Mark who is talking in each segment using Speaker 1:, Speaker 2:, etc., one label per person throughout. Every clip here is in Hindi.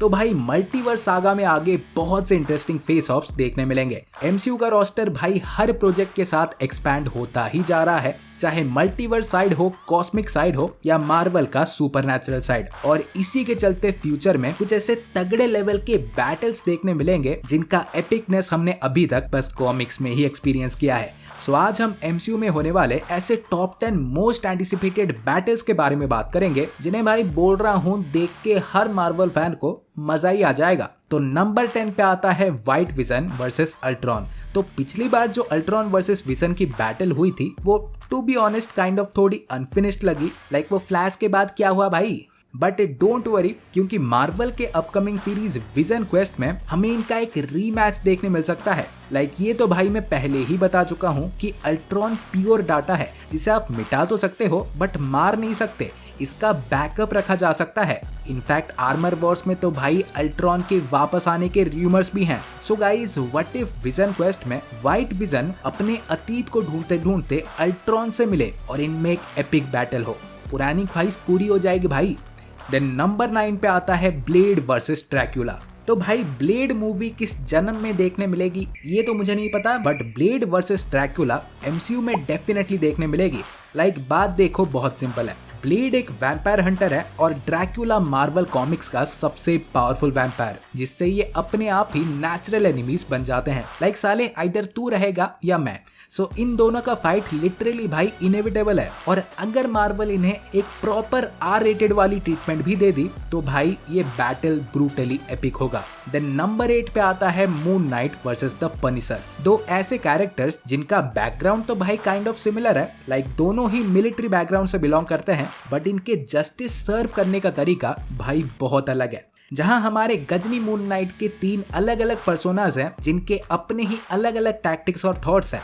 Speaker 1: तो भाई मल्टीवर्स सागा में आगे बहुत से इंटरेस्टिंग फेस ऑफ्स देखने मिलेंगे। एमसीयू का रोस्टर भाई हर प्रोजेक्ट के साथ एक्सपैंड होता ही जा रहा है, चाहे मल्टीवर्स साइड हो, कॉस्मिक साइड हो या मार्वल का सुपरनैचुरल साइड। और इसी के चलते फ्यूचर में कुछ ऐसे तगड़े लेवल के बैटल्स देखने मिलेंगे जिनका एपिकनेस हमने अभी तक बस कॉमिक्स में ही एक्सपीरियंस किया है। सो आज हम एमसीयू में होने वाले ऐसे टॉप 10 मोस्ट एंटिसिपेटेड बैटल्स के बारे में बात करेंगे जिन्हें भाई बोल रहा हूँ देख के हर मार्वल फैन को मजा ही आ जाएगा। तो नंबर 10 पे आता है व्हाइट विजन वर्सेस अल्ट्रॉन। तो पिछली बार जो अल्ट्रॉन वर्सेस विजन की बैटल हुई थी वो to be honest kind of थोड़ी अनफिनिश्ड लगी, लाइक वो फ्लैश के बाद क्या हुआ भाई। बट डोंट वरी, क्योंकि मार्वल के अपकमिंग सीरीज विजन क्वेस्ट में हमें इनका एक रीमैच देखने मिल सकता है। लाइक ये तो भाई मैं पहले ही बता चुका हूँ कि अल्ट्रॉन प्योर डाटा है जिसे आप मिटा तो सकते हो बट मार नहीं सकते, इसका बैकअप रखा जा सकता है। इनफैक्ट आर्मर वॉर्स में तो भाई अल्ट्रॉन के वापस आने के रूमर्स भी हैं। So guys, what if vision Quest में व्हाइट विजन अपने अतीत को ढूंढते ढूंढते अल्ट्रॉन से मिले और इनमें एक एपिक बैटल हो, पुरानी ख्वाहिश पूरी हो जाएगी भाई। देन नंबर 9 पे आता है ब्लेड वर्सेस ड्रैक्युला। तो भाई ब्लेड मूवी किस जन्म में देखने मिलेगी ये तो मुझे नहीं पता, बट ब्लेड वर्सेस ड्रैक्युला एमसीयू में डेफिनेटली देखने मिलेगी। लाइक बात देखो बहुत सिंपल है, ब्लेड एक वैम्पायर हंटर है और ड्रैक्युला मार्वल कॉमिक्स का सबसे पावरफुल वैम्पायर, जिससे ये अपने आप ही नेचुरल एनिमीज बन जाते हैं। लाइक साले आइदर तू रहेगा या मैं। सो इन दोनों का फाइट लिटरली भाई इनएविटेबल है, और अगर मार्वल इन्हें एक प्रॉपर आर रेटेड वाली ट्रीटमेंट भी दे दी तो भाई ये बैटल ब्रूटली एपिक होगा। देन नंबर 8 पे आता है moon night versus the Punisher. दो ऐसे कैरेक्टर्स जिनका बैकग्राउंड तो भाई काइंड ऑफ सिमिलर है, लाइक दोनों ही मिलिट्री बैकग्राउंड से बिलोंग करते हैं, बट इनके जस्टिस सर्व करने का तरीका भाई बहुत अलग है। जहां हमारे गजनी मून नाइट के 3 अलग अलग पर्सोनाज हैं जिनके अपने ही अलग अलग टैक्टिक्स और थॉट्स हैं,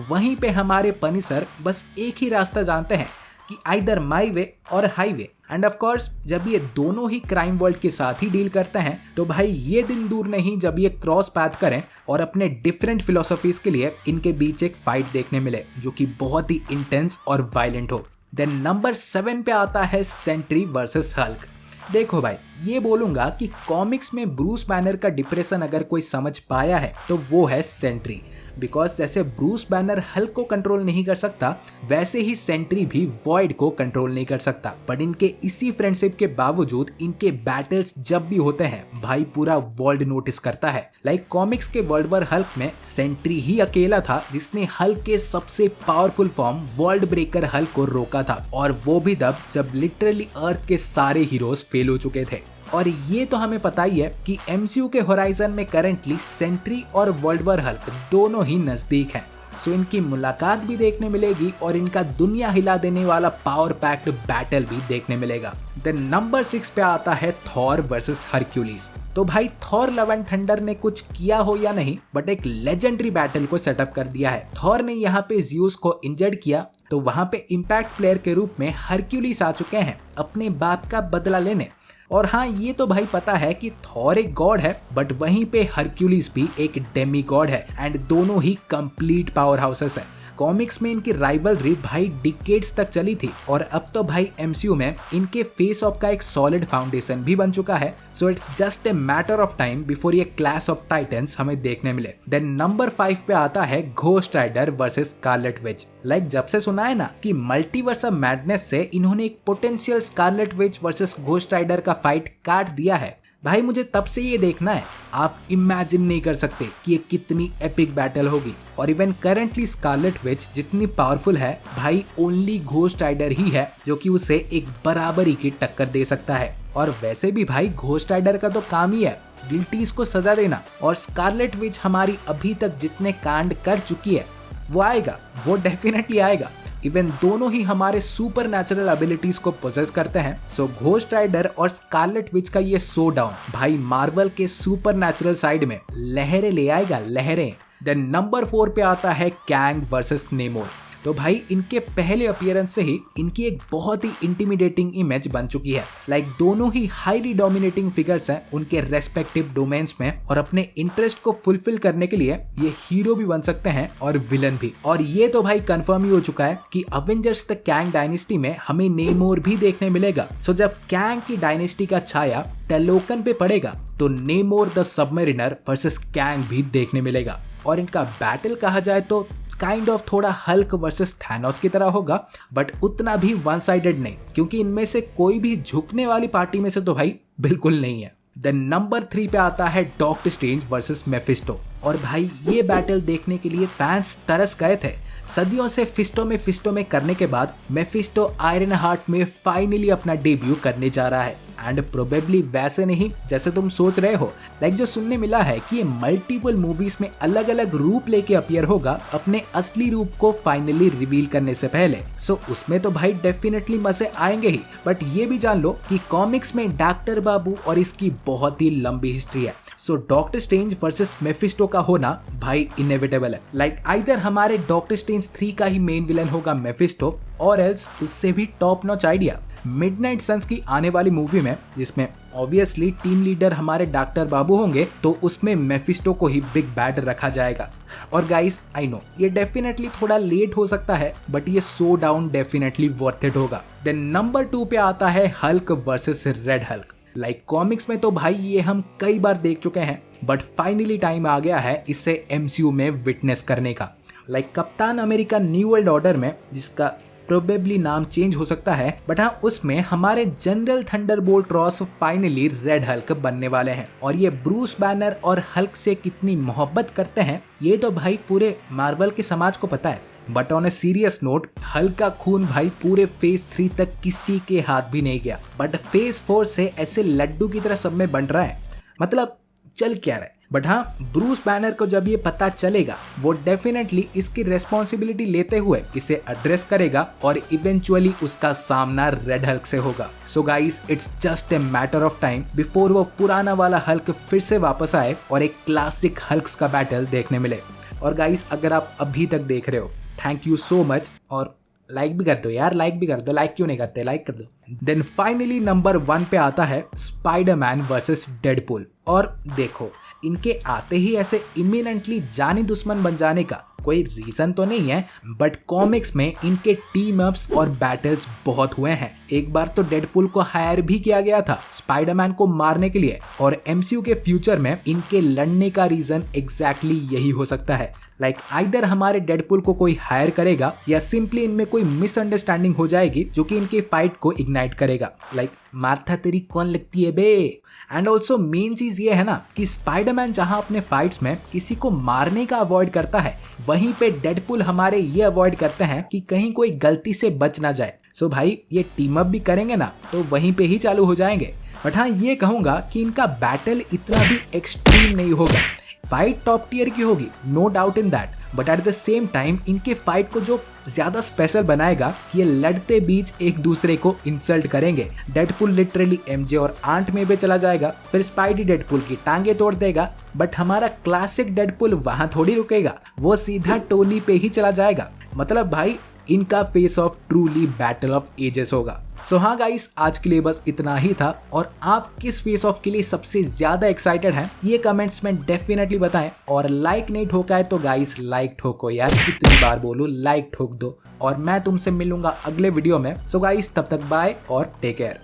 Speaker 1: वहीं पे हमारे पनिशर बस एक ही रास्ता जानते हैं कि आइदर माई वे और हाईवे। एंड ऑफ कोर्स जब ये दोनों ही क्राइम वर्ल्ड के साथ ही डील करते हैं तो भाई ये दिन दूर नहीं जब ये क्रॉस पैथ करें और अपने डिफरेंट फिलोसफीज के लिए इनके बीच एक फाइट देखने मिले जो कि बहुत ही इंटेंस और वायलेंट हो। देन नंबर 7 पे आता है सेंट्री वर्सेस हल्क। देखो भाई, ये बोलूंगा कि कॉमिक्स में ब्रूस बैनर का डिप्रेशन अगर कोई समझ पाया है तो वो है सेंट्री। बिकॉज जैसे ब्रूस बैनर हल्क को कंट्रोल नहीं कर सकता, वैसे ही सेंट्री भी वॉइड को कंट्रोल नहीं कर सकता। बट इनके इसी फ्रेंडशिप के बावजूद इनके बैटल्स जब भी होते हैं भाई पूरा वर्ल्ड नोटिस करता है। लाइक कॉमिक्स के वर्ल्ड वॉर हल्क में सेंट्री ही अकेला था जिसने हल्क के सबसे powerful form world breaker Hulk को रोका था, और वो भी तब जब लिटरली अर्थ के सारे हीरोज फेल हो चुके थे। और ये तो हमें पता ही है कि एमसीयू के होराइजन में करंटली सेंट्री और वर्ल्ड वॉर हल्क दोनों ही नजदीक हैं। सो इनकी मुलाकात भी देखने मिलेगी और इनका दुनिया हिला देने वाला पावर पैक्ड बैटल भी देखने मिलेगा। देन नंबर 6 पे आता है थॉर वर्सेस हरक्यूलिस। तो भाई थॉर लव एंड थंडर ने कुछ किया हो या नहीं, बट एक लेजेंडरी बैटल को सेटअप कर दिया है। थॉर ने यहाँ पे ज़्यूस को इंजर्ड किया तो वहां पे इम्पैक्ट प्लेयर के रूप में हरक्यूलिस आ चुके हैं अपने बाप का बदला लेने। और हाँ, ये तो भाई पता है कि थॉर एक गॉड है, बट वहीं पे हरक्यूलिस भी एक डेमी गॉड है, एंड दोनों ही कंप्लीट पावर हाउसेस है। कॉमिक्स में इनकी राइवलरी भाई डिकेड्स तक चली थी, और अब तो भाई एमसीयू में इनके फेस ऑफ का एक सॉलिड फाउंडेशन भी बन चुका है। So it's just a matter of time before ये क्लैश ऑफ टाइटन्स हमें देखने मिले। देन नंबर 5 पे आता है Ghost Rider versus Scarlet Witch. Like जब से सुना है ना कि मल्टीवर्स ऑफ मैडनेस से इन्होंने एक potential Scarlet Witch versus Ghost Rider का फाइट काट दिया है, भाई मुझे तब से ये देखना है। आप इमेजिन नहीं कर सकते कि ये कितनी एपिक बैटल होगी। और इवन करंटली स्कारलेट विच जितनी पावरफुल है भाई, ओनली घोस्ट राइडर ही है जो कि उसे एक बराबरी की टक्कर दे सकता है। और वैसे भी भाई घोस्ट राइडर का तो काम ही है गिल्टीज को सजा देना, और स्कारलेट विच हमारी अभी तक जितने कांड कर चुकी है वो आएगा, वो डेफिनेटली आएगा। इवन दोनों ही हमारे सुपर नेचुरल एबिलिटीज को पोजेस करते हैं। सो घोस्ट राइडर और स्कारलेट विच का ये शो डाउन भाई मार्वल के सुपर नेचुरल साइड में लहरें ले आएगा, लहरें। देन नंबर 4 पे आता है कैंग वर्सेस नेमोर। तो भाई इनके पहले अपीयरेंस से ही इनकी एक बहुत ही इंटिमिडेटिंग इमेज बन चुकी है। लाइक दोनों ही हाईली डोमिनेटिंग फिगर्स हैं उनके रेस्पेक्टिव डोमेन्स में, और अपने इंटरेस्ट को फुलफिल करने के लिए ये हीरो भी बन सकते हैं और विलन भी। और ये तो भाई कंफर्म ही हो चुका है कि अवेंजर्स द कैंग डायनेस्टी में हमें नेमोर भी देखने मिलेगा। सो जब कैंग की डायनेस्टी का छाया टेलोकन पे पड़ेगा तो नेमोर द सबमरीनर वर्सेस कैंग भी देखने मिलेगा। और इनका बैटल कहा जाए तो काइंड ऑफ थोड़ा हल्क वर्सेस थैनोस की तरह होगा, बट उतना भी वन साइडेड नहीं, क्योंकि इनमें से कोई भी झुकने वाली पार्टी में से तो भाई बिल्कुल नहीं है। देन नंबर 3 पे आता है डॉक्टर स्ट्रेंज वर्सेस मेफिस्टो। और भाई ये बैटल देखने के लिए फैंस तरस गए थे। सदियों से फिस्टो में करने के बाद मेफिस्टो आयरन हार्ट में फाइनली अपना डेब्यू करने जा रहा है। एंड प्रोबेबली वैसे नहीं जैसे तुम सोच रहे हो। लाइक जो सुनने मिला है कि ये मल्टीपल मूवीज में अलग अलग रूप लेके अपीयर होगा अपने असली रूप को फाइनली रिवील करने से पहले। सो उसमें तो भाई डेफिनेटली मजे आएंगे ही, बट ये भी जान लो कि कॉमिक्स में डॉक्टर बाबू और इसकी बहुत ही लंबी हिस्ट्री है। So Doctor Strange versus Mephisto का होना भाई इनएविटेबल है। लाइक आइदर हमारे डॉक्टर स्ट्रेंज 3 का ही मेन विलन होगा मेफिस्टो, और एल्स उससे भी top notch idea Midnight Sons की आने वाली मूवी में, जिसमें ऑब्वियसली टीम लीडर हमारे डॉक्टर बाबू होंगे, तो उसमें मेफिस्टो को ही बिग बैड रखा जाएगा। और गाइस आई नो ये डेफिनेटली थोड़ा लेट हो सकता है, बट ये so down definitely worth it होगा। देन नंबर 2 पे आता है Hulk versus red Hulk. Like comics में तो भाई ये हम कई बार देख चुके हैं, बट फाइनली टाइम आ गया है इसे एमसीयू में विटनेस करने का। लाइक कप्तान अमेरिका न्यू वर्ल्ड ऑर्डर में, जिसका प्रोबेबली नाम चेंज हो सकता है, बट हाँ उसमें हमारे general Thunderbolt Ross finally red Hulk बनने वाले हैं। और ये ब्रूस बैनर और हल्क से कितनी मोहब्बत करते हैं ये तो भाई पूरे मार्वल के समाज को पता है। But on a serious note, Hulk का खून भाई पूरे फेज 3 तक किसी के हाथ भी नहीं गया, बट फेज 4 से ऐसे लड्डू की तरह सब में बंट रहा है। मतलब चल क्या रहा है। बट हाँ ब्रूस बैनर को जब ये पता चलेगा वो डेफिनेटली इसकी रेस्पॉन्सिबिलिटी लेते हुए इसे एड्रेस करेगा और इवेंचुअली उसका सामना रेड हल्क से होगा। So guys it's just a matter of time before वो पुराना वाला हल्क फिर से वापस आए और एक क्लासिक हल्क्स का बैटल देखने मिले। और गाइस अगर आप अभी तक देख रहे हो, थैंक यू सो मच, और लाइक भी कर दो यार, लाइक भी कर दो, लाइक क्यों नहीं करते, लाइक कर दो। देन फाइनली नंबर 1 पे आता है स्पाइडरमैन वर्सेस डेडपूल। और देखो इनके आते ही ऐसे इमिनेंटली जानी दुश्मन बन जाने का कोई रीजन तो नहीं है, बट कॉमिक्स में इनके टीम अप्स और बैटल्स बहुत हुए हैं। एक बार तो डेडपूल को हायर भी किया गया था स्पाइडरमैन को मारने के लिए, और एमसीयू के फ्यूचर में इनके लड़ने का रीजन एग्जैक्टली यही हो सकता है। लाइक आइदर हमारे डेडपूल को कोई हायर करेगा या सिंपली इनमें कोई मिसअंडरस्टैंडिंग हो जाएगी जो कि इनकी फाइट को इग्नाइट करेगा। लाइक मार्था तेरी कौन लगती है बे। एंड ऑल्सो मेन चीज ये है ना कि स्पाइडरमैन जहां अपने फाइट्स में किसी को मारने का अवॉइड करता है, वहीं पे डेडपूल हमारे ये अवॉइड करते हैं कि कहीं कोई गलती से बच ना जाए। सो भाई ये टीम अप भी करेंगे ना तो वहीं पे ही चालू हो जाएंगे। बट हाँ ये कहूंगा कि इनका बैटल इतना भी एक्सट्रीम नहीं होगा। फाइट टॉप टीयर की होगी, no doubt in that, but at the same time इनके फाइट को जो ज्यादा स्पेशल बनाएगा कि ये लड़ते बीच एक दूसरे को इंसल्ट करेंगे। डेडपूल लिटरली एमजे और आंट में भी चला जाएगा, फिर स्पाइडी डेडपूल की टांगे तोड़ देगा, बट हमारा क्लासिक डेडपूल वहां थोड़ी रुकेगा, वो सीधा टोनी पे ही चला जाएगा। मतलब भाई इनका face off truly battle of ages होगा। सो हाँ गाइस आज के लिए बस इतना ही था, और आप किस फेस ऑफ के लिए सबसे ज्यादा एक्साइटेड हैं ये कमेंट्स में डेफिनेटली बताएं। और लाइक नहीं ठोका है तो गाइस लाइक ठोको यार, कितनी बार बोलूं लाइक ठोक दो। और मैं तुमसे मिलूंगा अगले वीडियो में। सो गाइस तब तक बाय और टेक केयर।